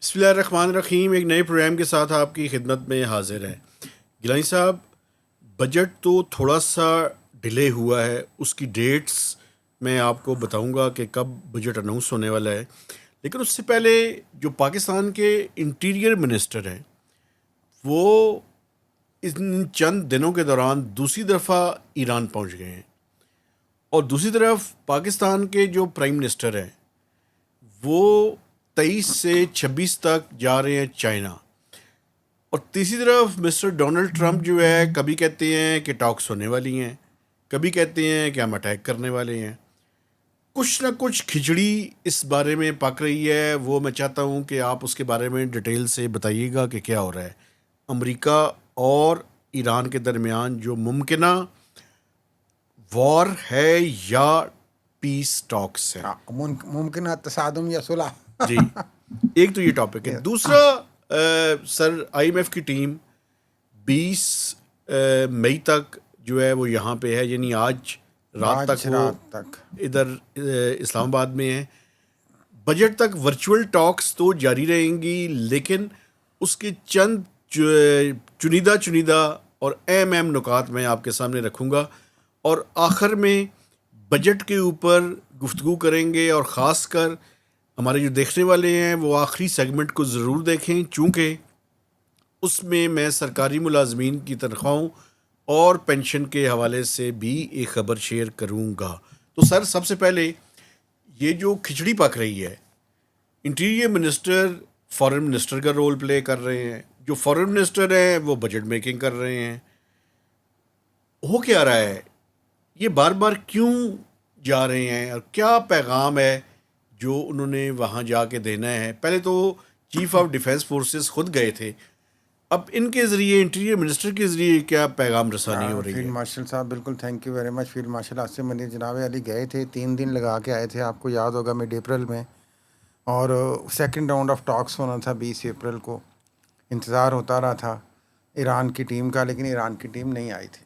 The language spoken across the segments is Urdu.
بسم اللہ الرحمن الرحیم. ایک نئے پروگرام کے ساتھ آپ کی خدمت میں حاضر ہیں. گیلانی صاحب، بجٹ تو تھوڑا سا ڈیلے ہوا ہے. اس کی ڈیٹس میں آپ کو بتاؤں گا کہ کب بجٹ اناؤنس ہونے والا ہے. لیکن اس سے پہلے جو پاکستان کے انٹیریئر منسٹر ہیں وہ ان چند دنوں کے دوران دوسری دفعہ ایران پہنچ گئے ہیں. اور دوسری طرف پاکستان کے جو پرائم منسٹر ہیں وہ 23 سے 26 تک جا رہے ہیں چائنا. اور تیسری طرف مسٹر ڈونلڈ ٹرمپ جو ہے کبھی کہتے ہیں کہ ٹاکس ہونے والی ہیں، کبھی کہتے ہیں کہ ہم اٹیک کرنے والے ہیں. کچھ نہ کچھ کھچڑی اس بارے میں پک رہی ہے. وہ میں چاہتا ہوں کہ آپ اس کے بارے میں ڈیٹیل سے بتائیے گا کہ کیا ہو رہا ہے امریکہ اور ایران کے درمیان جو ممکنہ وار ہے یا پیس ٹاکس ہے. ممکنہ تصادم یا صلح. جی، ایک تو یہ ٹاپک ہے. دوسرا، سر آئی ایم ایف کی ٹیم 20 مئی تک جو ہے وہ یہاں پہ ہے، یعنی آج رات تک وہ ادھر اسلام آباد میں ہے. بجٹ تک ورچوئل ٹاکس تو جاری رہیں گی، لیکن اس کے چند چنیدہ اور اہم نکات میں آپ کے سامنے رکھوں گا. اور آخر میں بجٹ کے اوپر گفتگو کریں گے. اور خاص کر ہمارے جو دیکھنے والے ہیں وہ آخری سیگمنٹ کو ضرور دیکھیں، چونکہ اس میں سرکاری ملازمین کی تنخواہوں اور پینشن کے حوالے سے بھی ایک خبر شیئر کروں گا. تو سر، سب سے پہلے یہ جو کھچڑی پک رہی ہے، انٹیریئر منسٹر فارن منسٹر کا رول پلے کر رہے ہیں. جو فارن منسٹر ہیں وہ بجٹ میکنگ کر رہے ہیں. ہو کیا رہا ہے؟ یہ بار بار کیوں جا رہے ہیں اور کیا پیغام ہے جو انہوں نے وہاں جا کے دینا ہے؟ پہلے تو چیف آف ڈیفنس فورسز خود گئے تھے، اب ان کے ذریعے انٹیریئر منسٹر کے ذریعے کیا پیغام رسانی ہو رہی فیلڈ ہے؟ مارشل صاحب بالکل thank you very much. Field marshal Asim Munir جناب علی گئے تھے، 3 دن لگا کے آئے تھے. آپ کو یاد ہوگا مڈ اپریل میں، اور سیکنڈ راؤنڈ آف ٹاکس ہونا تھا 20 اپریل کو. انتظار ہوتا رہا تھا ایران کی ٹیم کا، لیکن ایران کی ٹیم نہیں آئی تھی.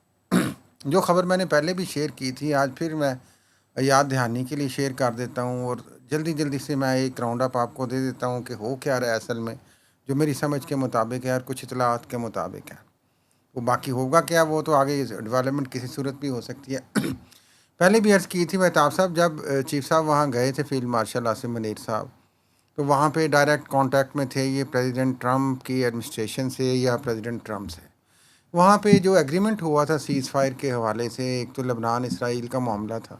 جو خبر میں نے پہلے بھی شیئر کی تھی، آج پھر میں یاد دہانی کے لیے شیئر کر دیتا ہوں. اور جلدی سے میں ایک راؤنڈ اپ آپ کو دے دیتا ہوں کہ ہو کیا رہا ہے اصل میں، جو میری سمجھ کے مطابق ہے اور کچھ اطلاعات کے مطابق ہے. وہ باقی ہوگا کیا، وہ تو آگے ڈیولپمنٹ کسی صورت بھی ہو سکتی ہے. پہلے بھی عرض کی تھی مہتاب صاحب، جب چیف صاحب وہاں گئے تھے فیلڈ مارشل عاصم منیر صاحب، تو وہاں پہ ڈائریکٹ کانٹیکٹ میں تھے یہ پریزیڈنٹ ٹرمپ کی ایڈمنسٹریشن سے یا پریزیڈنٹ ٹرمپ سے. وہاں پہ جو ایگریمنٹ ہوا تھا سیز فائر کے حوالے سے، ایک تو لبنان اسرائیل کا معاملہ تھا.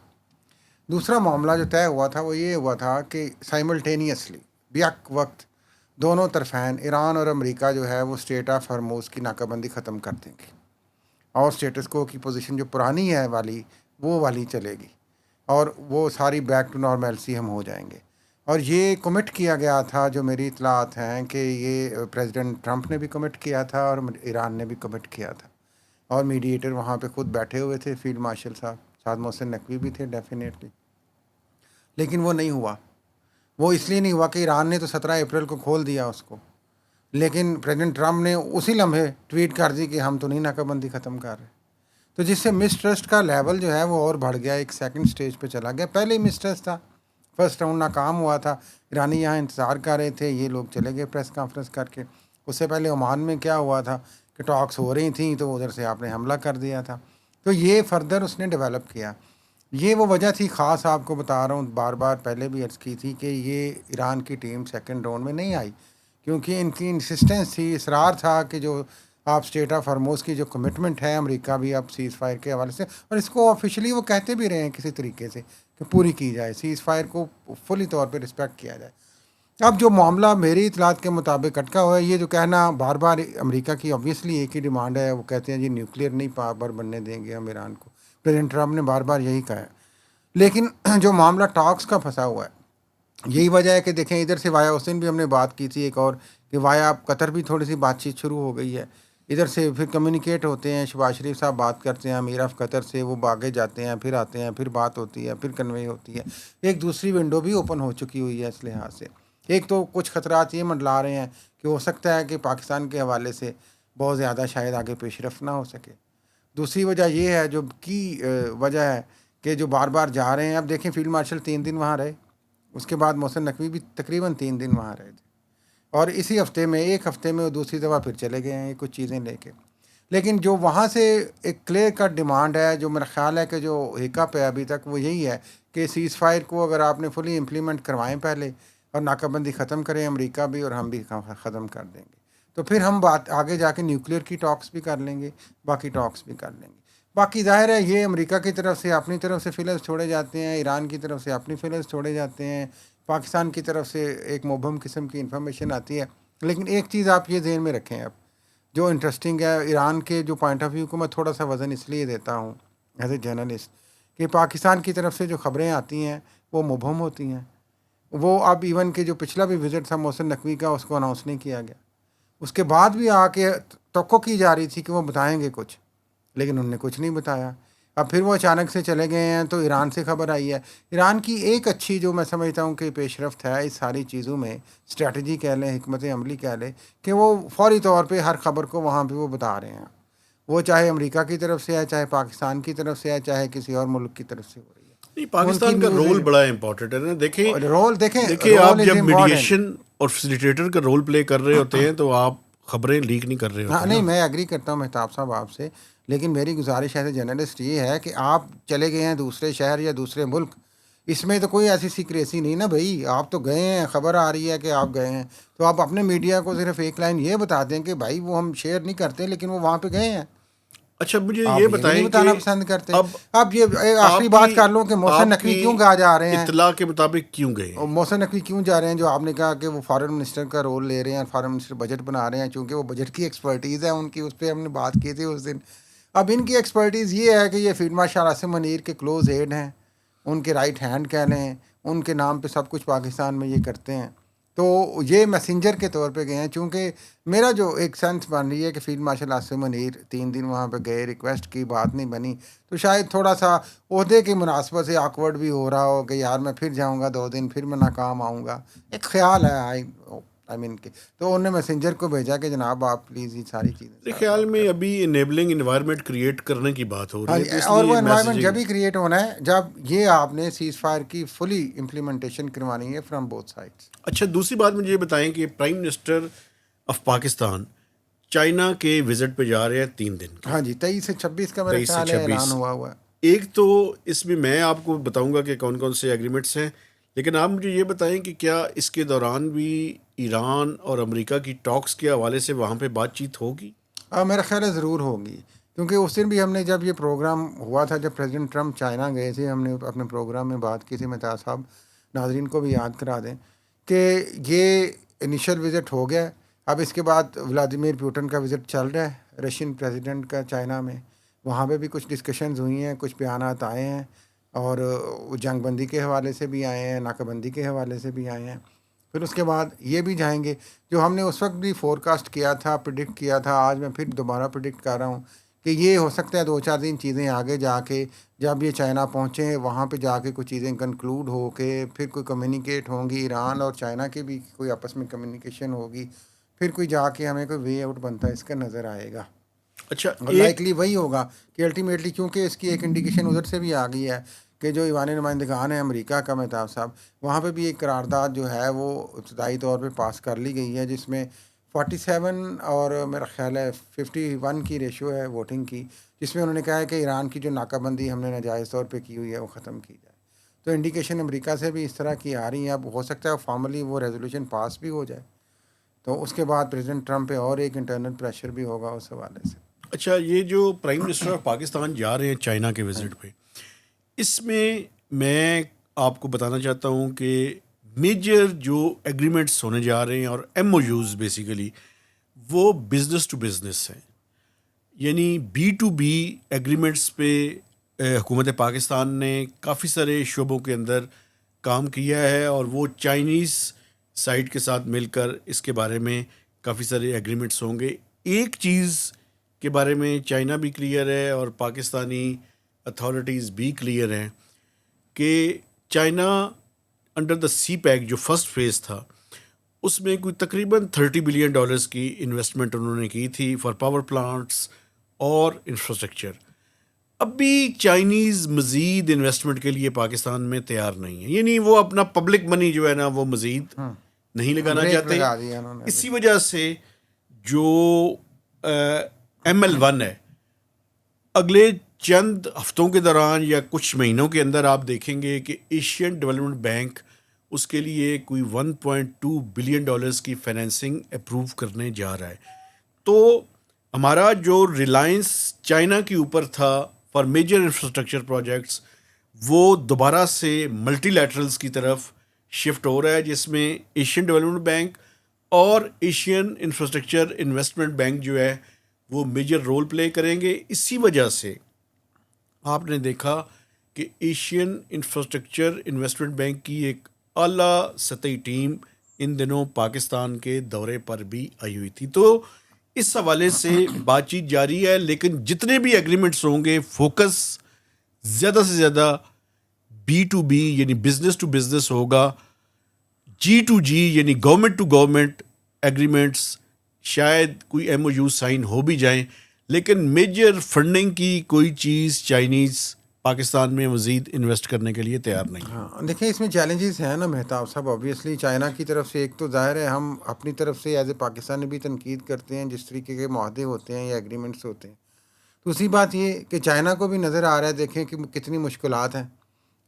دوسرا معاملہ جو طے ہوا تھا وہ یہ ہوا تھا کہ سائملٹینیسلی بیک وقت دونوں طرفین ایران اور امریکہ جو ہے وہ اسٹیٹ آف ہرموز کی ناکہ بندی ختم کر دیں گے، اور اسٹیٹس کو کی پوزیشن جو پرانی ہے والی وہ والی چلے گی، اور وہ ساری بیک ٹو نارمیلسی ہم ہو جائیں گے. اور یہ کمٹ کیا گیا تھا، جو میری اطلاعات ہیں کہ یہ پریزیڈنٹ ٹرمپ نے بھی کمٹ کیا تھا اور ایران نے بھی کمٹ کیا تھا. اور میڈیٹر وہاں پہ خود بیٹھے ہوئے تھے فیلڈ مارشل صاحب، سعد محسن نقوی بھی تھے ڈیفینیٹلی. لیکن وہ نہیں ہوا. وہ اس لیے نہیں ہوا کہ ایران نے تو 17 اپریل کو کھول دیا اس کو، لیکن پریزیڈنٹ ٹرمپ نے اسی لمحے ٹویٹ کر دی کہ ہم تو نہیں ناکہ بندی ختم کر رہے. تو جس سے مسٹرسٹ کا لیول جو ہے وہ اور بڑھ گیا، ایک سیکنڈ سٹیج پہ چلا گیا. پہلے ہی مسٹرسٹ تھا، فرسٹ راؤنڈ ناکام ہوا تھا، ایرانی یہاں انتظار کر رہے تھے، یہ لوگ چلے گئے پریس کانفرنس کر کے. اس سے پہلے عمان میں کیا ہوا تھا کہ ٹاکس ہو رہی تھیں تو ادھر سے آپ نے حملہ کر دیا تھا. تو یہ فردر اس نے ڈیولپ کیا. یہ وہ وجہ تھی خاص، آپ کو بتا رہا ہوں، بار بار پہلے بھی عرض کی تھی کہ یہ ایران کی ٹیم سیکنڈ راؤنڈ میں نہیں آئی، کیونکہ ان کی انسسٹنس تھی، اصرار تھا کہ جو آپ اسٹیٹ آف ہرموز کی جو کمٹمنٹ ہے امریکہ بھی اب سیز فائر کے حوالے سے، اور اس کو آفیشلی وہ کہتے بھی رہے ہیں کسی طریقے سے کہ پوری کی جائے، سیز فائر کو فلی طور پہ رسپیکٹ کیا جائے. اب جو معاملہ میری اطلاعات کے مطابق اٹکا ہوا ہے، یہ جو کہنا بار بار امریکہ کی اوبویسلی ایک ہی ڈیمانڈ ہے، وہ کہتے ہیں جی نیوکلیئر نہیں پاور بننے دیں گے ہم ایران کو. پریزیڈنٹ ٹرمپ نے بار بار یہی کہا ہے. لیکن جو معاملہ ٹاکس کا پھنسا ہوا ہے، یہی وجہ ہے کہ دیکھیں ادھر سے وایا حسین بھی ہم نے بات کی تھی ایک اور، کہ وایا قطر بھی تھوڑی سی بات چیت شروع ہو گئی ہے. ادھر سے پھر کمیونیکیٹ ہوتے ہیں، شہباز شریف صاحب بات کرتے ہیں، امیر آف قطر سے وہ آگے جاتے ہیں، پھر آتے ہیں، پھر بات ہوتی ہے، پھر کنوے ہوتی ہے. ایک دوسری ونڈو بھی اوپن ہو چکی ہوئی ہے اس لحاظ سے. ایک تو کچھ خطرات یہ منڈلا رہے ہیں کہ ہو سکتا ہے کہ پاکستان کے حوالے سے بہت زیادہ شاید آگے پیش رفت نہ ہو سکے. دوسری وجہ یہ ہے جو کی وجہ ہے کہ جو بار بار جا رہے ہیں. اب دیکھیں فیلڈ مارشل 3 دن وہاں رہے، اس کے بعد محسن نقوی بھی تقریباً 3 دن وہاں رہے تھے، اور اسی ہفتے میں ایک ہفتے میں وہ دوسری دفعہ پھر چلے گئے ہیں کچھ چیزیں لے کے. لیکن جو وہاں سے ایک کلیئر کٹ ڈیمانڈ ہے, جو میرا خیال ہے کہ جو ہیکپ ہے ابھی تک, وہ یہی ہے کہ سیز فائر کو اگر آپ نے فلی امپلیمنٹ کروائیں پہلے اور ناکہ بندی ختم کریں, امریکہ بھی اور ہم بھی ختم کر دیں گے, تو پھر ہم بات آگے جا کے نیوکلیئر کی ٹاکس بھی کر لیں گے, باقی ٹاکس بھی کر لیں گے. باقی ظاہر ہے یہ امریکہ کی طرف سے اپنی طرف سے فلرز چھوڑے جاتے ہیں, ایران کی طرف سے اپنی فلرز چھوڑے جاتے ہیں, پاکستان کی طرف سے ایک مبہم قسم کی انفارمیشن آتی ہے. لیکن ایک چیز آپ یہ ذہن میں رکھیں, اب جو انٹرسٹنگ ہے ایران کے جو پوائنٹ آف ویو کو میں تھوڑا سا وزن اس لیے دیتا ہوں ایز اے جرنلسٹ, کہ پاکستان کی طرف سے جو خبریں آتی ہیں وہ مبہم ہوتی ہیں. وہ اب ایون کہ جو پچھلا بھی وزٹ تھا محسن نقوی کا, اس کو اناؤنس نہیں کیا گیا. اس کے بعد بھی آ کے توقع کی جا رہی تھی کہ وہ بتائیں گے کچھ, لیکن انہوں نے کچھ نہیں بتایا. اب پھر وہ اچانک سے چلے گئے ہیں تو ایران سے خبر آئی ہے. ایران کی ایک اچھی جو میں سمجھتا ہوں کہ پیش رفت ہے اس ساری چیزوں میں, اسٹریٹجی کہہ لیں, حکمت عملی کہہ لیں, کہ وہ فوری طور پہ ہر خبر کو وہاں پہ وہ بتا رہے ہیں. وہ چاہے امریکہ کی طرف سے ہے, چاہے پاکستان کی طرف سے ہے, چاہے کسی اور ملک کی طرف سے ہو رہی ہے. نہیں, پاکستان کا رول بڑا امپورٹنٹ ہے نا. دیکھیں دیکھیں آپ جب میڈیشن اور فیسیلیٹیٹر کا رول پلے کر رہے ہوتے ہیں تو آپ خبریں لیک نہیں کر رہے ہوتے. ہاں نہیں, میں ایگری کرتا ہوں مہتاب صاحب آپ سے, لیکن میری گزارش ایز اے جرنلسٹ یہ ہے کہ آپ چلے گئے ہیں دوسرے شہر یا دوسرے ملک, اس میں تو کوئی ایسی سیکریسی نہیں نا بھائی. آپ تو گئے ہیں, خبر آ رہی ہے کہ آپ گئے ہیں, تو آپ اپنے میڈیا کو صرف ایک لائن یہ بتا دیں کہ بھائی وہ ہم شیئر نہیں کرتے لیکن وہ وہاں پہ گئے ہیں. اچھا مجھے یہ بتائیں کہ بتانا پسند کرتے. اب یہ آخری بات کر لوں کہ محسن نقوی کیوں کہا جا رہے ہیں, اطلاع کے مطابق کیوں گئے ہیں محسن نقوی کیوں جا رہے ہیں, جو آپ نے کہا کہ وہ فارن منسٹر کا رول لے رہے ہیں, فارن منسٹر بجٹ بنا رہے ہیں, چونکہ وہ بجٹ کی ایکسپرٹیز ہے ان کی, اس پہ ہم نے بات کی تھی اس دن. اب ان کی ایکسپرٹیز یہ ہے کہ یہ فیلڈ مارشل عاصم منیر کے کلوز ایڈ ہیں, ان کے رائٹ ہینڈ کہہ لیں, ان کے نام پہ سب کچھ پاکستان میں یہ کرتے ہیں. تو یہ میسنجر کے طور پہ گئے ہیں. چونکہ میرا جو ایک سینس بن رہی ہے کہ فیلڈ مارشل عاصم منیر 3 دن وہاں پہ گئے, ریکویسٹ کی, بات نہیں بنی, تو شاید تھوڑا سا عہدے کی مناسبت سے آکورڈ بھی ہو رہا ہو کہ یار میں پھر جاؤں گا 2 دن, پھر میں ناکام آؤں گا, ایک خیال ہے آئی مین کہ, تو انہوں نے میسنجر کو بھیجا کہ جناب آپ پلیز یہ ساری چیزیں. میرے خیال میں ابھی انیبلنگ انوائرمنٹ کریٹ کرنے کی بات ہو رہی ہے, اور وہ انوائرمنٹ جب ہی کریٹ ہونا ہے جب یہ آپ نے سیز فائر کی فلی امپلیمنٹیشن کروانی ہے فرام بوتھ سائڈس. اچھا دوسری بات مجھے یہ بتائیں کہ prime minister of Pakistan China کے وزٹ پہ جا رہے ہیں 3 دن. ہاں جی, 23 سے 26 کا میرا خیال ہے اعلان ہوا ہے. ایک تو اس میں آپ کو بتاؤں گا کہ کون کون سے ایگریمنٹس ہیں, لیکن آپ مجھے یہ بتائیں کہ کیا اس کے دوران بھی ایران اور امریکہ کی ٹاکس کے حوالے سے وہاں پہ بات چیت ہوگی؟ میرا خیال ہے ضرور ہوگی, کیونکہ اس دن بھی ہم نے جب یہ پروگرام ہوا تھا, جب پریزیڈنٹ ٹرمپ چائنا گئے تھے, ہم نے اپنے پروگرام میں بات کی تھی. مہتاب صاحب ناظرین کو بھی یاد کرا دیں کہ یہ انیشل وزٹ ہو گیا. اب اس کے بعد ولادیمیر پوٹن کا وزٹ چل رہا ہے, رشین پریزیڈنٹ کا چائنا میں. وہاں پہ بھی کچھ ڈسکشنز ہوئی ہیں, کچھ بیانات آئے ہیں, اور جنگ بندی کے حوالے سے بھی آئے ہیں, ناکہ بندی کے حوالے سے بھی آئے ہیں. پھر اس کے بعد یہ بھی جائیں گے جو ہم نے اس وقت بھی فور کاسٹ کیا تھا, پریڈکٹ کیا تھا, آج میں پھر دوبارہ پریڈکٹ کر رہا ہوں کہ یہ ہو سکتا ہے 2-4 دن چیزیں آگے جا کے, جب یہ چائنا پہنچیں وہاں پہ جا کے کچھ چیزیں کنکلوڈ ہو کے پھر کوئی کمیونیکیٹ ہوں گی, ایران اور چائنا کی بھی کوئی آپس میں کمیونیکیشن ہوگی, پھر کوئی جا کے ہمیں کوئی وے آؤٹ بنتا ہے اس کا نظر آئے گا. اچھا لائکلی وہی ہوگا کہ الٹیمیٹلی, کیونکہ اس کی ایک انڈیکیشن ادھر سے بھی آ گئی ہے کہ جو ایوان نمائندگان ہیں امریکہ کا, مہتاب صاحب, وہاں پہ بھی ایک قرارداد جو ہے وہ ابتدائی طور پہ پاس کر لی گئی ہے, جس میں 47 اور میرا خیال ہے 51 کی ریشو ہے ووٹنگ کی, جس میں انہوں نے کہا ہے کہ ایران کی جو ناکہ بندی ہم نے ناجائز طور پہ کی ہوئی ہے وہ ختم کی جائے. تو انڈیکیشن امریکہ سے بھی اس طرح کی آ رہی ہیں. اب ہو سکتا ہے فارملی وہ ریزولوشن پاس بھی ہو جائے, تو اس کے بعد پریزیڈنٹ ٹرمپ پہ اور ایک انٹرنل پریشر بھی ہوگا اس حوالے سے. اچھا یہ جو پرائم منسٹر آف پاکستان جا رہے ہیں چائنا کے وزٹ پہ, اس میں آپ کو بتانا چاہتا ہوں کہ میجر جو ایگریمنٹس ہونے جا رہے ہیں اور ایم او یوز بیسیکلی وہ بزنس ٹو بزنس ہیں, یعنی B2B ایگریمنٹس پہ حکومت پاکستان نے کافی سارے شعبوں کے اندر کام کیا ہے, اور وہ چائنیز سائٹ کے ساتھ مل کر اس کے بارے میں کافی سارے ایگریمنٹس ہوں گے. ایک چیز کے بارے میں چائنا بھی کلیئر ہے اور پاکستانی اتھارٹیز بھی کلیئر ہیں کہ China under the CPEC جو فرسٹ فیز تھا اس میں کوئی تقریباً $30 بلین کی انویسٹمنٹ انہوں نے کی تھی فار پاور پلانٹس اور انفراسٹرکچر. اب بھی چائنیز مزید انویسٹمنٹ کے لیے پاکستان میں تیار نہیں ہے, یعنی وہ اپنا پبلک منی جو ہے نا وہ مزید نہیں لگانا بریک چاہتے. لگا دیا انہوں نے. اسی وجہ سے جو ML1 ہے اگلے چند ہفتوں کے دوران یا کچھ مہینوں کے اندر آپ دیکھیں گے کہ ایشین ڈیولپمنٹ بینک اس کے لیے کوئی $1.2 بلین کی فائنینسنگ اپروو کرنے جا رہا ہے. تو ہمارا جو ریلائنس چائنا کے اوپر تھا فار میجر انفراسٹرکچر پروجیکٹس وہ دوبارہ سے ملٹی لیٹرلز کی طرف شفٹ ہو رہا ہے, جس میں ایشین ڈیولپمنٹ بینک اور ایشین انفراسٹرکچر انویسٹمنٹ بینک جو ہے وہ میجر رول پلے کریں گے. اسی وجہ سے آپ نے دیکھا کہ ایشین انفراسٹرکچر انویسٹمنٹ بینک کی ایک اعلیٰ سطحی ٹیم ان دنوں پاکستان کے دورے پر بھی آئی ہوئی تھی. تو اس حوالے سے بات چیت جاری ہے, لیکن جتنے بھی ایگریمنٹس ہوں گے فوکس زیادہ سے زیادہ B2B یعنی بزنس ٹو بزنس ہوگا. G2G یعنی گورنمنٹ ٹو گورنمنٹ ایگریمنٹس شاید کوئی MOU سائن ہو بھی جائیں, لیکن میجر فنڈنگ کی کوئی چیز چائنیز پاکستان میں مزید انویسٹ کرنے کے لیے تیار نہیں. ہاں دیکھیں اس میں چیلنجز ہیں نا مہتاب صاحب. آبویسلی چائنا کی طرف سے ایک تو ظاہر ہے ہم اپنی طرف سے ایز اے پاکستانی بھی تنقید کرتے ہیں جس طریقے کے معاہدے ہوتے ہیں یا ایگریمنٹس ہوتے ہیں. دوسری بات یہ کہ چائنا کو بھی نظر آ رہا ہے دیکھیں کہ کتنی مشکلات ہیں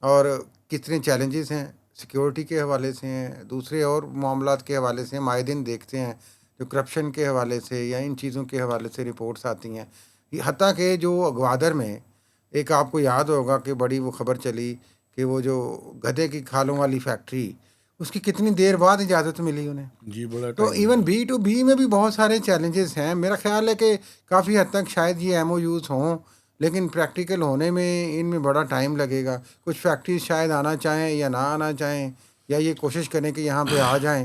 اور کتنے چیلنجز ہیں, سیکیورٹی کے حوالے سے ہیں, دوسرے اور معاملات کے حوالے سے ہم آئے دن دیکھتے ہیں جو کرپشن کے حوالے سے یا ان چیزوں کے حوالے سے رپورٹس آتی ہیں. حتیٰ کہ جو گوادر میں ایک آپ کو یاد ہوگا کہ بڑی وہ خبر چلی کہ وہ جو گدھے کی کھالوں والی فیکٹری اس کی کتنی دیر بعد اجازت ملی انہیں. جی بڑا تو ایون B2B میں بھی بہت سارے چیلنجز ہیں. میرا خیال ہے کہ کافی حد تک شاید یہ MOUs ہوں لیکن پریکٹیکل ہونے میں ان میں بڑا ٹائم لگے گا. کچھ فیکٹریز شاید آنا چاہیں یا نہ آنا چاہیں یا یہ کوشش کریں کہ یہاں پہ آ جائیں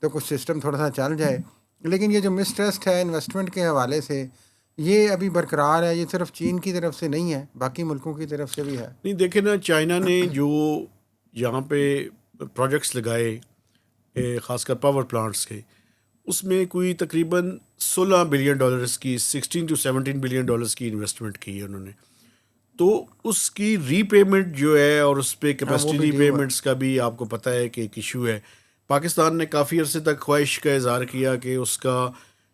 تو کچھ سسٹم تھوڑا سا چل جائے. لیکن یہ جو مسٹرسٹ ہے انویسٹمنٹ کے حوالے سے یہ ابھی برقرار ہے. یہ صرف چین کی طرف سے نہیں ہے, باقی ملکوں کی طرف سے بھی ہے. نہیں دیکھیں نا, چائنا نے جو یہاں پہ پروجیکٹس لگائے خاص کر پاور پلانٹس کے, اس میں کوئی تقریباً $16 بلین کی 16 to 17 بلین کی انویسٹمنٹ کی ہے انہوں نے. تو اس کی ری پیمنٹ جو ہے اور اس پہ کیپیسٹی ری پیمنٹس کا بھی آپ کو پتہ ہے کہ ایک ایشو ہے. پاکستان نے کافی عرصے تک خواہش کا اظہار کیا کہ اس کا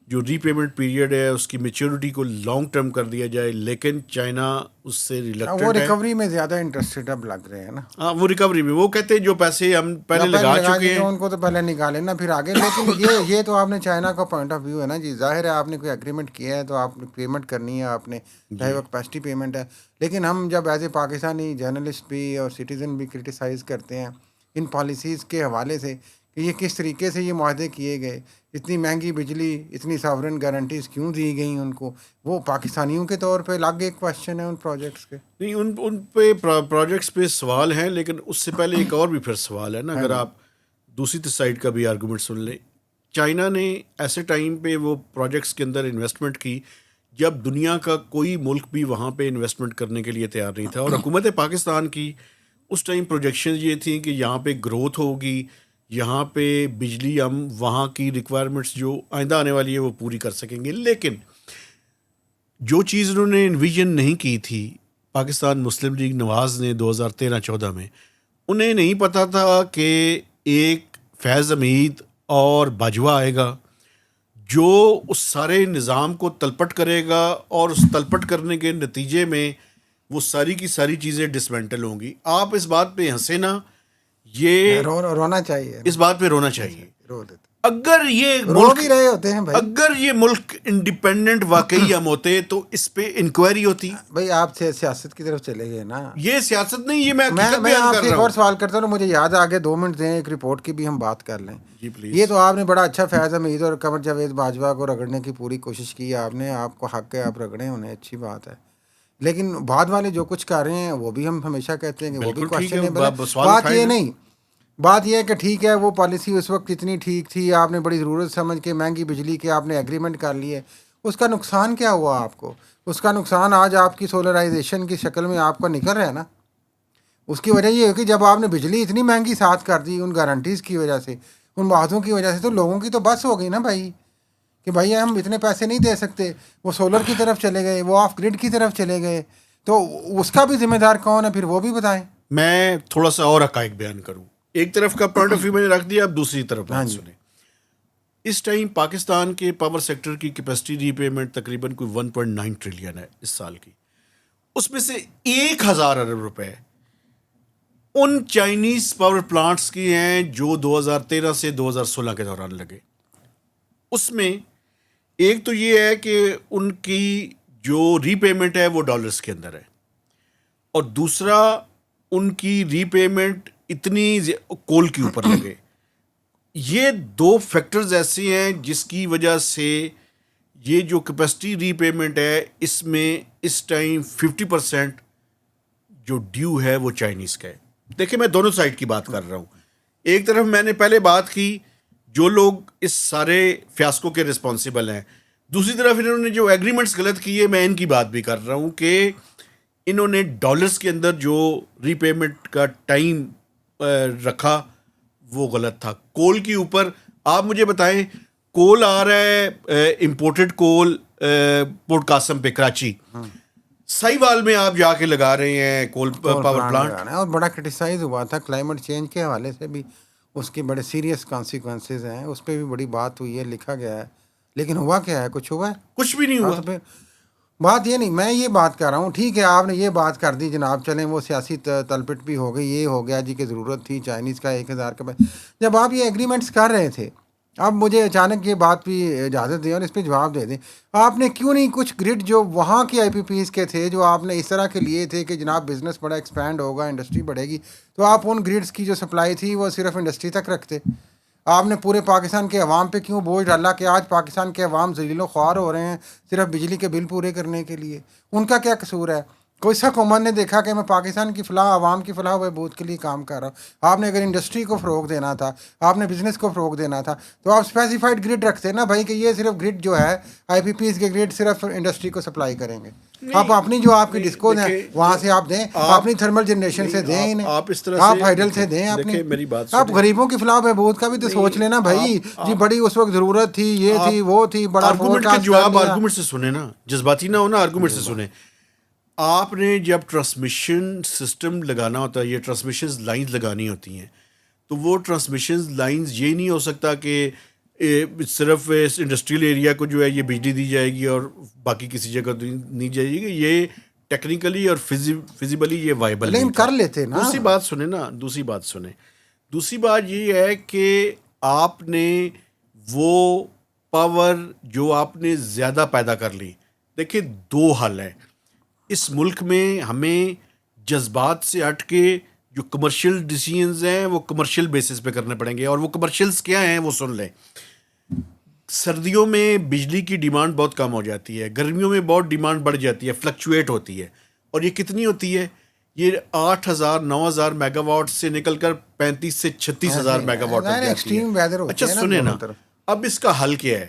جو ری پیمنٹ پیریڈ ہے اس کی میچورٹی کو لانگ ٹرم کر دیا جائے, لیکن چائنا اس سے ریلیکٹنٹ ہے. وہ ریکوری میں زیادہ انٹرسٹڈ اب لگ رہے ہیں نا. ہاں وہ ریکوری میں وہ کہتے ہیں جو پیسے ہم پہلے لگا چکے ہیں ان کو تو پہلے نکالیں نا پھر آگے. لیکن یہ تو آپ نے چائنا کا پوائنٹ آف ویو ہے نا جی. ظاہر ہے آپ نے کوئی ایگریمنٹ کیا ہے تو آپ نے پیمنٹ کرنی ہے, آپ نے چاہے وہ کیپیسٹی پیمنٹ ہے. لیکن ہم جب ایز اے پاکستانی جرنلسٹ بھی اور سٹیزن بھی کرٹیسائز کرتے ہیں ان پالیسیز کے حوالے سے کہ یہ کس طریقے سے یہ معاہدے کیے گئے, اتنی مہنگی بجلی, اتنی ساورن گارنٹیز کیوں دی گئیں ان کو, وہ پاکستانیوں کے طور پہ الگ ایک کوشچن ہے ان پروجیکٹس کے. نہیں ان پہ پروجیکٹس پہ سوال ہیں, لیکن اس سے پہلے ایک اور بھی پھر سوال ہے نا. اگر آپ دوسری سائڈ کا بھی آرگومنٹ سن لیں, چائنا نے ایسے ٹائم پہ وہ پروجیکٹس کے اندر انویسٹمنٹ کی جب دنیا کا کوئی ملک بھی وہاں پہ انویسٹمنٹ کرنے کے لیے تیار نہیں تھا. اور حکومت پاکستان کی اس ٹائم پروجیکشن یہ تھیں کہ یہاں پہ گروتھ ہوگی, یہاں پہ بجلی ہم وہاں کی ریکوائرمنٹس جو آئندہ آنے والی ہے وہ پوری کر سکیں گے. لیکن جو چیز انہوں نے انویژن نہیں کی تھی پاکستان مسلم لیگ نواز نے 2013-14 میں, انہیں نہیں پتا تھا کہ ایک فیض حمید اور باجوہ آئے گا جو اس سارے نظام کو تلپٹ کرے گا, اور اس تلپٹ کرنے کے نتیجے میں وہ ساری کی ساری چیزیں ڈسمینٹل ہوں گی. آپ اس بات پہ ہنسے نا, یہ رونا چاہیے, اس بات پہ رونا چاہیے. رو دیتے اگر یہ رو ملک بھی رہے ہوتے ہیں بھائی. اگر یہ ملک انڈیپینڈنٹ واقعی ہم ہوتے تو اس پہ انکوائری ہوتی. بھائی آپ سیاست کی طرف چلے گئے نا. یہ سیاست نہیں, یہ میں حقیقت میں بیان آپ کر سے رہا ایک اور ہوں. سوال کرتا ہوں, مجھے یاد آگے 2 منٹ دیں, ایک رپورٹ کی بھی ہم بات کر لیں. جی پلیز. یہ تو آپ نے بڑا اچھا فیض حمید اور قمر جاوید باجوہ کو رگڑنے کی پوری کوشش کی آپ نے, آپ کو حق ہے, آپ رگڑے انہیں, اچھی بات ہے. لیکن بعد والے جو کچھ کر رہے ہیں وہ بھی ہم ہمیشہ کہتے ہیں کہ وہ بھی کوشچنیبل ہے. بات یہ نہیں, بات یہ ہے کہ ٹھیک ہے وہ پالیسی اس وقت اتنی ٹھیک تھی, آپ نے بڑی ضرورت سمجھ کے مہنگی بجلی کے آپ نے ایگریمنٹ کر لیے, اس کا نقصان کیا ہوا آپ کو؟ اس کا نقصان آج آپ کی سولرائزیشن کی شکل میں آپ کا نکل رہا ہے نا. اس کی وجہ یہ ہے کہ جب آپ نے بجلی اتنی مہنگی ساتھ کر دی ان گارنٹیز کی وجہ سے, ان معاہدوں کی وجہ سے, تو لوگوں کی تو بس ہو گئی نا بھائی کہ بھائی ہم اتنے پیسے نہیں دے سکتے. وہ سولر کی طرف چلے گئے, وہ آف گریڈ کی طرف چلے گئے, تو اس کا بھی ذمہ دار کون ہے پھر وہ بھی بتائیں. میں تھوڑا سا اور حقائق بیان کروں. ایک طرف کا پوائنٹ آف ویو میں نے رکھ دیا, اب دوسری طرف بات سنیں. اس ٹائم پاکستان کے پاور سیکٹر کی کیپیسٹی ری پیمنٹ تقریباً کوئی 1.9 ٹریلین ہے اس سال کی. اس میں سے 1000 ارب روپے ان چائنیز پاور پلانٹس کی ہیں جو 2013 سے 2016 کے دوران لگے. اس میں ایک تو یہ ہے کہ ان کی جو ری پیمنٹ ہے وہ ڈالرز کے اندر ہے, اور دوسرا ان کی ری پیمنٹ اتنی کول کے اوپر لگے. یہ دو فیکٹرز ایسے ہیں جس کی وجہ سے یہ جو کیپیسٹی ری پیمنٹ ہے اس میں اس ٹائم 50% جو ڈیو ہے وہ چائنیز کا ہے. دیکھیں میں دونوں سائڈ کی بات کر رہا ہوں. ایک طرف میں نے پہلے بات کی جو لوگ اس سارے فیاسکو کے رسپانسیبل ہیں, دوسری طرف انہوں نے جو ایگریمنٹس غلط کیے میں ان کی بات بھی کر رہا ہوں کہ انہوں نے ڈالرز کے اندر جو ری پیمنٹ کا ٹائم رکھا وہ غلط تھا. کول کے اوپر آپ مجھے بتائیں, کول آ رہا ہے امپورٹڈ کول پورٹ قاسم پہ کراچی, سائیوال میں آپ جا کے لگا رہے ہیں کول پاور پلانٹ, اور بڑا کرٹیسائز ہوا تھا کلائمیٹ چینج کے حوالے سے بھی, اس کے بڑے سیریس کانسیکوینسز ہیں, اس پہ بھی بڑی بات ہوئی ہے, لکھا گیا ہے, لیکن ہوا کیا ہے؟ کچھ ہوا ہے؟ کچھ بھی نہیں ہوا. تو پھر بات یہ نہیں, میں یہ بات کر رہا ہوں, ٹھیک ہے آپ نے یہ بات کر دی جناب, چلیں وہ سیاسی تلپٹ بھی ہو گئی, یہ ہو گیا جی کہ ضرورت تھی چائنیز کا 1000 کا. جب آپ یہ ایگریمنٹس کر رہے تھے, اب مجھے اچانک یہ بات بھی اجازت دیں اور اس پہ جواب دے دیں, آپ نے کیوں نہیں کچھ گرڈ جو وہاں کے آئی پی پیز کے تھے جو آپ نے اس طرح کے لیے تھے کہ جناب بزنس بڑا ایکسپینڈ ہوگا, انڈسٹری بڑھے گی, تو آپ ان گریڈس کی جو سپلائی تھی وہ صرف انڈسٹری تک رکھتے؟ آپ نے پورے پاکستان کے عوام پہ کیوں بوجھ ڈالا کہ آج پاکستان کے عوام ذلیل و خوار ہو رہے ہیں صرف بجلی کے بل پورے کرنے کے لیے؟ ان کا کیا قصور ہے؟ کوئی سا حکومت نے دیکھا کہ میں پاکستان کی فلاح عوام کی فلاح و بہبود کے لیے کام کر رہا ہوں؟ آپ نے اگر انڈسٹری کو فروغ دینا تھا, آپ نے بزنس کو فروغ دینا تھا, تو آپ اسپیسیفائڈ گریڈ رکھتے نا بھائی کہ یہ صرف گریڈ جو ہے آئی پی پیز کے گریڈ صرف انڈسٹری کو سپلائی کریں گے. آپ اپنی جو آپ کی ڈسکو ہیں وہاں سے آپ دیں, اپنی تھرمل جنریشن سے دیں انہیں, آپ اس طرح آپ ہائیڈل سے دیں اپنی, میری بات آپ غریبوں کی فلاح بہبود کا بھی تو سوچ لینا بھائی جی, بڑی اس وقت ضرورت تھی, یہ تھی وہ تھی, بڑا آرگومنٹ کا جواب آرگومنٹ سے سنیں نا, جذباتی نہ ہونا, آرگومنٹ سے سنیں. آپ نے جب ٹرانسمیشن سسٹم لگانا ہوتا ہے, یہ ٹرانسمیشن لائنز لگانی ہوتی ہیں, تو وہ ٹرانسمیشن لائنز یہ نہیں ہو سکتا کہ صرف اس انڈسٹریل ایریا کو جو ہے یہ بجلی دی جائے گی اور باقی کسی جگہ نہیں جائے گی. یہ ٹیکنیکلی اور فزیبلی یہ وائبل نہیں کر لیتے نا. دوسری بات سنیں نا, دوسری بات یہ ہے کہ آپ نے وہ پاور جو آپ نے زیادہ پیدا کر لی. دیکھیں دو حل ہیں اس ملک میں, ہمیں جذبات سے ہٹ کے جو کمرشل ڈیسیژنز ہیں وہ کمرشل بیسس پہ کرنے پڑیں گے, اور وہ کمرشلز کیا ہیں وہ سن لیں. سردیوں میں بجلی کی ڈیمانڈ بہت کم ہو جاتی ہے, گرمیوں میں بہت ڈیمانڈ بڑھ جاتی ہے, فلکچویٹ ہوتی ہے, اور یہ کتنی ہوتی ہے؟ یہ 8000-9000 میگا واٹ سے نکل کر 35 سے 36,000 میگا واٹ تک جاتی ہے. اچھا سنیں نا, اب اس کا حل کیا ہے؟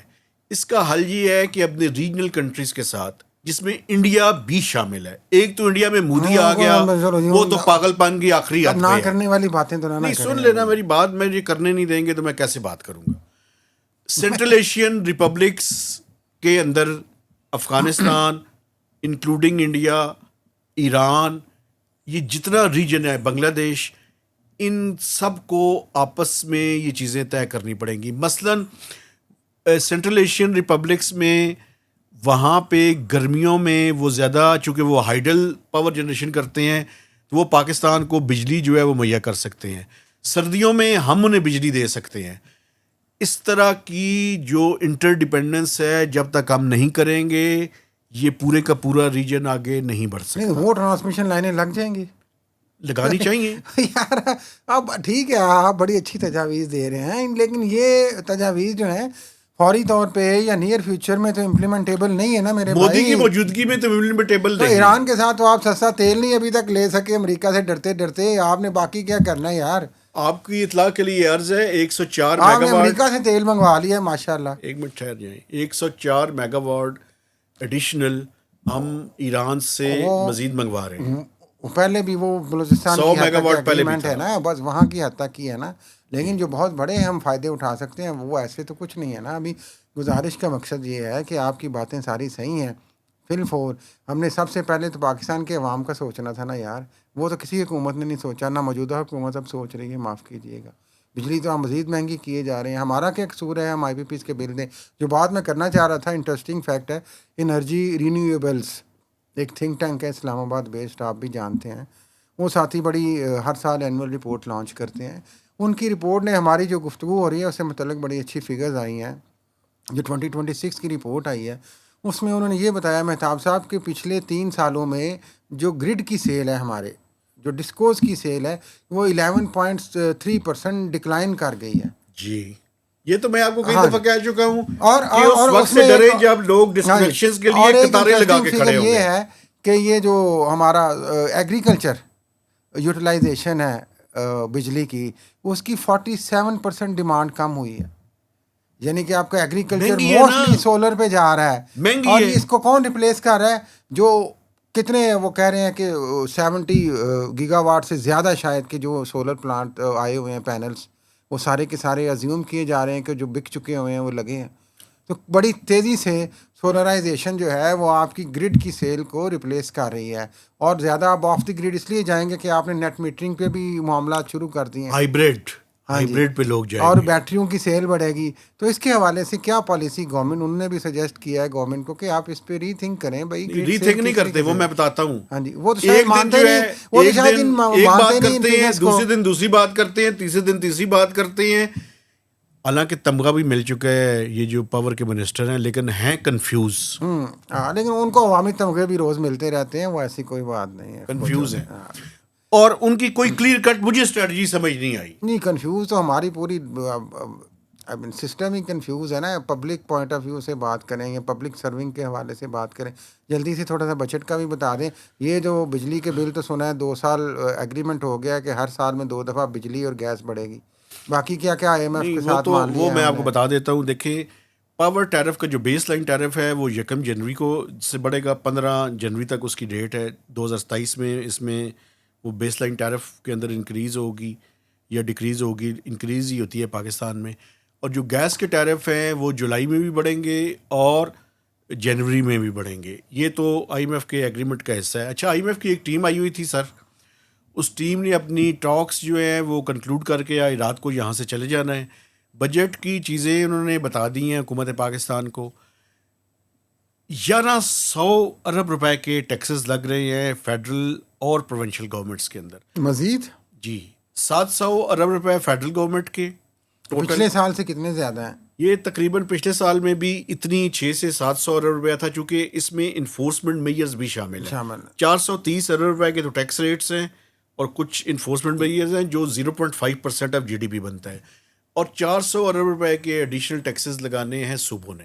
اس کا حل یہ ہے کہ اپنے ریجنل کنٹریز کے ساتھ, جس میں انڈیا بھی شامل ہے, ایک تو انڈیا میں مودی آ گیا, وہ تو پاگل پن کی آخری حد نہ کرنے والی باتیں تو نہیں, سن لینا میری بات, میں یہ کرنے نہیں دیں گے تو میں کیسے بات کروں گا. سینٹرل ایشین ریپبلکس کے اندر افغانستان انکلوڈنگ انڈیا, ایران, یہ جتنا ریجن ہے, بنگلہ دیش, ان سب کو آپس میں یہ چیزیں طے کرنی پڑیں گی. مثلاً سینٹرل ایشین ریپبلکس میں وہاں پہ گرمیوں میں وہ زیادہ, چونکہ وہ ہائیڈل پاور جنریشن کرتے ہیں تو وہ پاکستان کو بجلی جو ہے وہ مہیا کر سکتے ہیں, سردیوں میں ہم انہیں بجلی دے سکتے ہیں. اس طرح کی جو انٹر ڈیپینڈنس ہے جب تک ہم نہیں کریں گے یہ پورے کا پورا ریجن آگے نہیں بڑھ سکتا. وہ ٹرانسمیشن لائنیں لگ جائیں گی, لگانی چاہیے یار. اب ٹھیک ہے آپ بڑی اچھی تجاویز دے رہے ہیں, لیکن یہ تجاویز جو ہیں فوری طور پہ یا نیئر فیوچر میں تو امپلیمنٹیبل نہیں ہے نا میرے بھائی. مودی کی موجودگی میں تو امپلیمنٹیبل نہیں. ایران کے ساتھ تو آپ سستا تیل نہیں ابھی تک لے سکے امریکہ سے ڈرتے, آپ نے باقی کیا کرنا ہے یار. آپ کی اطلاع کے لیے عرض ہے 104 میگا واٹ, امریکہ سے تیل منگوا لیا ماشاءاللہ. ایک منٹ ٹھہر جائیں, 104 میگا واٹ ایڈیشنل ہم ایران سے مزید منگوا رہے ہیں. پہلے بھی وہ بلوچستان 100 میگا واٹ پہلے بھی ہے نا, بس وہاں کی حد تک کی ہے نا, لیکن جو بہت بڑے ہم فائدے اٹھا سکتے ہیں وہ ایسے تو کچھ نہیں ہے نا. ابھی گزارش کا مقصد یہ ہے کہ آپ کی باتیں ساری صحیح ہیں, فور ہم نے سب سے پہلے تو پاکستان کے عوام کا سوچنا تھا نا یار. وہ تو کسی حکومت نے نہیں سوچا, نہ موجودہ حکومت اب سوچ رہی ہے. معاف کیجیے گا, بجلی تو ہم مزید مہنگی کیے جا رہے ہیں. ہمارا کیا قصور ہے, ہم آئی پی پیز کے بل دیں. جو بات میں کرنا چاہ رہا تھا, انٹرسٹنگ فیکٹ ہے, انرجی رینیویبلس ایک تھنک ٹینک ہے اسلام آباد بیسڈ, آپ بھی جانتے ہیں. وہ ساتھی بڑی ہر سال اینول رپورٹ لانچ کرتے ہیں. ان کی رپورٹ نے ہماری جو گفتگو ہو رہی ہے اس سے متعلق بڑی اچھی فگرز آئی ہیں. جو 2026 کی رپورٹ آئی ہے اس میں انہوں نے یہ بتایا مہتاب صاحب کہ پچھلے 3 سالوں میں جو گرڈ کی سیل ہے, ہمارے جو ڈسکوز کی سیل ہے, وہ 11.3% ڈکلائن کر گئی ہے. جی, یہ تو میں آپ کو کئی ہاں دفعہ کہہ چکا ہوں اور کہ اس وقت اس سے میں ڈرے ایک- جب لوگ ڈسکنیکشنز کے لیے قطاریں لگا کے کھڑے ہوں یہ گے. ہے کہ یہ جو ہمارا ایگریکلچر یوٹیلائزیشن ہے بجلی کی, اس کی 47% ڈیمانڈ کم ہوئی ہے. یعنی کہ آپ کا ایگریکلچر مہنگی ہے نا, موسٹلی سولر پہ جا رہا ہے. مہنگی اور ہے. اس کو کون ریپلیس کر رہا ہے؟ جو کتنے وہ کہہ رہے ہیں کہ 70 گیگا واٹ سے زیادہ شاید کہ جو سولر پلانٹ آئے ہوئے ہیں پینلز, وہ سارے کے سارے ازیوم کیے جا رہے ہیں کہ جو بک چکے ہوئے ہیں وہ لگے ہیں. تو بڑی تیزی سے سولرائزیشن جو ہے وہ آپ کی گرڈ کی سیل کو ریپلیس کر رہی ہے. اور زیادہ آپ آف دی گرڈ اس لیے جائیں گے کہ آپ نے نیٹ میٹرنگ پہ بھی معاملات شروع کر دیے ہیں. ہائیبریڈ پہ لوگ جائیں اور گے. بیٹریوں کی سیل بڑھے گی. تو اس کے حوالے سے کیا پالیسی گورنمنٹ, انہوں نے بھی سجیسٹ کیا ہے گورنمنٹ کو کہ آپ اس پہ ری تھنک کریں. بھائی ری تھنک نہیں کرتے, وہ میں بتاتا ہوں. ہاں جی, وہ تو شاید ایک دن مانتے جو نہیں, ہے وہ تو ایک شاید دن مانتے ایک بات نہیں کرتے ہیں, figures کو. دوسرے دن دوسری بات کرتے ہیں, تیسرے دن تیسری بات کرتے ہیں. حالانکہ تمغہ بھی مل چکا ہے یہ جو پاور کے منسٹر ہیں, لیکن ہیں کنفیوز. لیکن ان کو عوامی تمغے بھی روز ملتے رہتے ہیں, وہ ایسی کوئی بات نہیں ہے. کنفیوز ہیں, اور ان کی کوئی کلیئر کٹ مجھے اسٹریٹجی سمجھ نہیں آئی. نہیں, کنفیوز تو ہماری پوری سسٹم ہی کنفیوز ہے نا. پبلک پوائنٹ آف ویو سے بات کریں یا پبلک سرونگ کے حوالے سے بات کریں. جلدی سے تھوڑا سا بجٹ کا بھی بتا دیں. یہ جو بجلی کے بل تو سنا ہے 2 سال ایگریمنٹ ہو گیا کہ ہر سال میں 2 دفعہ بجلی اور گیس بڑھے گی. باقی کیا کیا آئی ایم ایف کے ساتھ مان لیا وہ ہے میں ہم آپ کو نے. بتا دیتا ہوں. دیکھیں, پاور ٹیرف کا جو بیس لائن ٹیرف ہے وہ 1 جنوری کو سے بڑھے گا. 15 جنوری تک اس کی ڈیٹ ہے 2027 میں. اس میں وہ بیس لائن ٹیرف کے اندر انکریز ہوگی یا ڈکریز ہوگی. انکریز ہی ہوتی ہے پاکستان میں. اور جو گیس کے ٹیرف ہیں وہ جولائی میں بھی بڑھیں گے اور جنوری میں بھی بڑھیں گے. یہ تو آئی ایم ایف کے ایگریمنٹ کا حصہ ہے. اچھا, آئی ایم ایف کی ایک ٹیم آئی ہوئی تھی سر, اس ٹیم نے اپنی ٹاکس جو ہیں وہ کنکلوڈ کر کے آج رات کو یہاں سے چلے جانا ہے. بجٹ کی چیزیں انہوں نے بتا دی ہیں حکومت پاکستان کو. 1100 ارب روپے کے ٹیکسز لگ رہے ہیں فیڈرل اور پروونشل گورنمنٹس کے اندر. مزید جی, 700 ارب روپے فیڈرل گورنمنٹ کے ٹوٹل. پچھلے سال سے کتنے زیادہ ہیں؟ یہ تقریباً پچھلے سال میں بھی اتنی 600 سے 700 ارب روپیہ تھا, چونکہ اس میں انفورسمنٹ میئرز بھی شامل ہیں. 430 ارب روپے کے تو ٹیکس ریٹس ہیں اور کچھ انفورسمنٹ میئرز ہیں جو 0.5% آف جی ڈی پی بنتا ہے, اور 400 ارب روپے کے ایڈیشنل ٹیکسز لگانے ہیں صوبوں نے.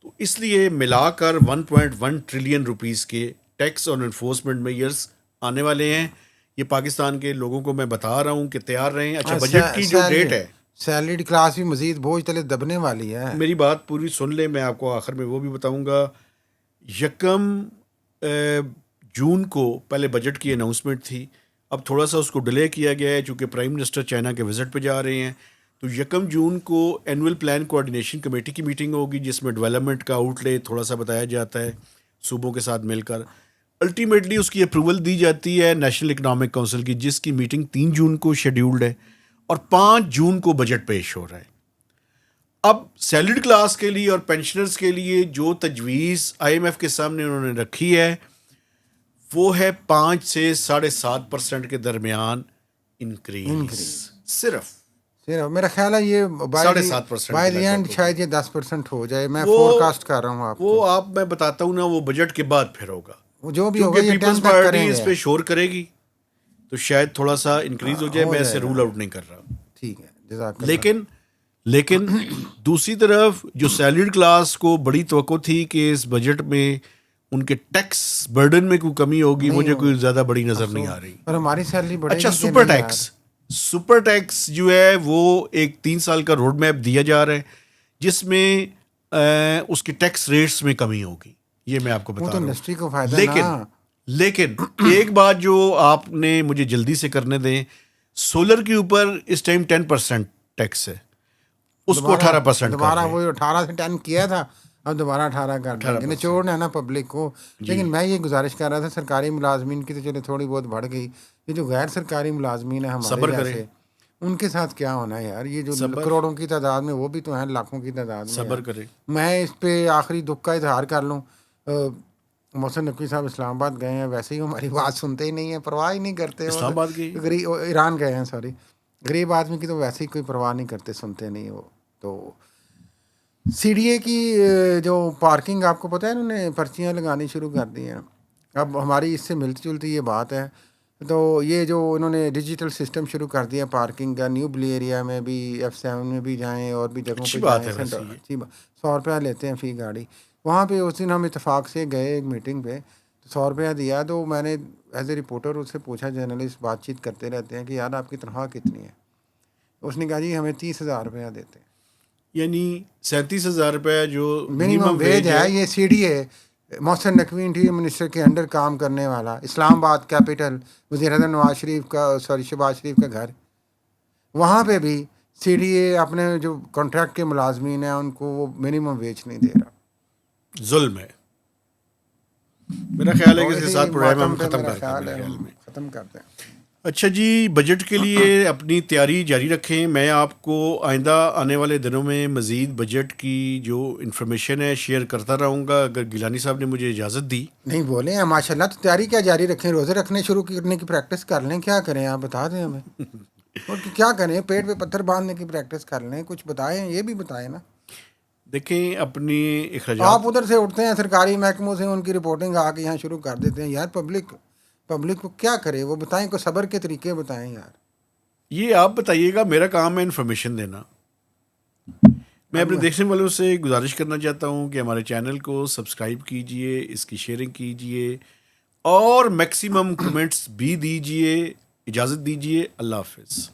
تو اس لیے ملا کر 1.1 ٹریلین روپیز کے ٹیکس اور انفورسمنٹ میئرز آنے والے ہیں. یہ پاکستان کے لوگوں کو میں بتا رہا ہوں کہ تیار رہیں. اچھا, بجٹ کی جو ڈیٹ ہے, سیلریڈ کلاس بھی مزید بوجھ تلے دبنے والی ہے. میری بات پوری سن لیں, میں آپ کو آخر میں وہ بھی بتاؤں گا. 1 جون کو پہلے بجٹ کی اناؤنسمنٹ تھی, اب تھوڑا سا اس کو ڈیلے کیا گیا ہے چونکہ پرائم منسٹر چائنا کے وزٹ پہ جا رہے ہیں. تو 1 جون کو اینول پلان کوآرڈینیشن کمیٹی کی میٹنگ ہوگی جس میں ڈیولپمنٹ کا آؤٹ لے تھوڑا سا بتایا جاتا ہے صوبوں کے ساتھ مل کر. الٹیمیٹلی اس کی اپروول دی جاتی ہے نیشنل اکنامک کونسل کی, جس کی میٹنگ 3 جون کو شیڈیولڈ ہے, اور 5 جون کو بجٹ پیش ہو رہا ہے. اب سیلریڈ کلاس کے لیے اور پینشنرز کے لیے جو تجویز آئی ایم ایف کے سامنے انہوں نے رکھی ہے وہ ہے 5 سے 7.5% کے درمیان انکریز. صرف میرا خیال ہے یہ 7.5% بائی دی اینڈ شاید یہ 10% ہو جائے. میں فور کاسٹ کر رہا ہوں آپ کو. وہ آپ میں بتاتا ہوں نا, وہ بجٹ کے بعد پھر ہوگا, جو بھی ہوگا, کیونکہ یہ پیپلز 10 تک کریں پارٹی گے. اس پہ شور کرے گی تو شاید تھوڑا سا انکریز ہو جائے. میں اسے رول آؤٹ نہیں کر رہا. ٹھیک ہے, جزاک اللہ. لیکن دوسری طرف جو سیلریڈ کلاس کو بڑی توقع تھی کہ اس بجٹ میں ان کے ٹیکس برڈن میں کوئی کمی ہوگی, مجھے کوئی زیادہ بڑی نظر نہیں آ رہی. اور ہماری سیلری بڑھے گی. اچھا, سپر ٹیکس جو ہے وہ ایک 3 سال کا روڈ میپ دیا جا رہا ہے جس میں اس کے ٹیکس ریٹس میں کمی ہوگی. یہ میں آپ کو بتا رہا ہوں. لیکن ایک بات جو آپ نے مجھے جلدی سے کرنے دیں, سولر کے اوپر اس ٹائم 10% ٹیکس ہے, اس کو 18% دوبارہ وہ 18 سے 10 کیا تھا, اب دوبارہ 18 کر دیں گے. نچوڑنا ہے نا پبلک کو. لیکن میں یہ گزارش کر رہا تھا سرکاری ملازمین کی تو چلے تھوڑی بہت بڑھ گئی, یہ جو غیر سرکاری ملازمین ہیں ہمارے جیسے, ان کے ساتھ کیا ہونا ہے یار. یہ جو کروڑوں کی تعداد میں وہ بھی تو ہیں, لاکھوں کی تعداد میں. صبر کرے. میں اس پہ آخری دکھ کا اظہار کر لوں, محسن نقوی صاحب اسلام آباد گئے ہیں, ویسے ہی ہماری بات سنتے ہی نہیں ہیں, پرواہ ہی نہیں کرتے. اسلام آباد گئی, ایران گئے ہیں سوری. غریب آدمی کی تو ویسے ہی کوئی پرواہ نہیں کرتے, سنتے نہیں وہ. تو سی ڈی اے کی جو پارکنگ آپ کو پتہ ہے انہوں نے پرچیاں لگانی شروع کر دی ہیں. اب ہماری اس سے ملتی جلتی یہ بات ہے. تو یہ جو انہوں نے ڈیجیٹل سسٹم شروع کر دیا پارکنگ کا, نیو بلی ایریا میں بھی, F7 میں بھی جائیں اور بھی جگہوں پہ جائیں, 100 روپیہ لیتے ہیں فی گاڑی. وہاں پہ اس دن ہم اتفاق سے گئے ایک میٹنگ پہ, 100 روپیہ دیا. تو میں نے ایز اے رپورٹر اس سے پوچھا, جرنلسٹ بات چیت کرتے رہتے ہیں کہ یار آپ کی تنخواہ کتنی ہے. اس نے کہا جی ہمیں 30,000 روپیہ دیتے ہیں, یعنی 37,000 روپیہ جو منیمم ویج ہے. یہ C D A Mohsin Naqvi interior minister کے انڈر کام کرنے والا, اسلام آباد کیپٹل, وزیر اعظم نواز شریف کا شہباز شریف کا گھر, وہاں پہ بھی سی ڈی اے اپنے جو کانٹریکٹ کے ملازمین ہیں ان کو وہ منیمم ویج نہیں دے رہا. ظلم ہے. میرا خیال ہے کہ اس کے ساتھ پروگرام ہم ختم کرتے ہیں. اچھا جی, بجٹ کے لیے اپنی تیاری جاری رکھیں. میں آپ کو آئندہ آنے والے دنوں میں مزید بجٹ کی جو انفارمیشن ہے شیئر کرتا رہوں گا, اگر گیلانی صاحب نے مجھے اجازت دی. نہیں بولیں ماشاء اللہ. تو تیاری کیا جاری رکھیں, روزے رکھنے شروع کرنے کی پریکٹس کر لیں. کیا کریں آپ بتا دیں ہمیں, اور کیا کریں, پیٹ پہ پتھر باندھنے کی پریکٹس کر لیں. کچھ بتائیں, یہ بھی بتائیں نا. دیکھیں اپنی اخراجات, آپ ادھر سے اٹھتے ہیں سرکاری محکموں سے, ان کی رپورٹنگ آ کے یہاں شروع کر دیتے ہیں. یار پبلک کو کیا کرے, وہ بتائیں, کو صبر کے طریقے بتائیں یار. یہ آپ بتائیے گا, میرا کام ہے انفارمیشن دینا. میں اپنے دیکھنے والوں سے گزارش کرنا چاہتا ہوں کہ ہمارے چینل کو سبسکرائب کیجئے, اس کی شیئرنگ کیجئے اور میکسیمم کمنٹس بھی دیجئے. اجازت دیجئے, اللہ حافظ.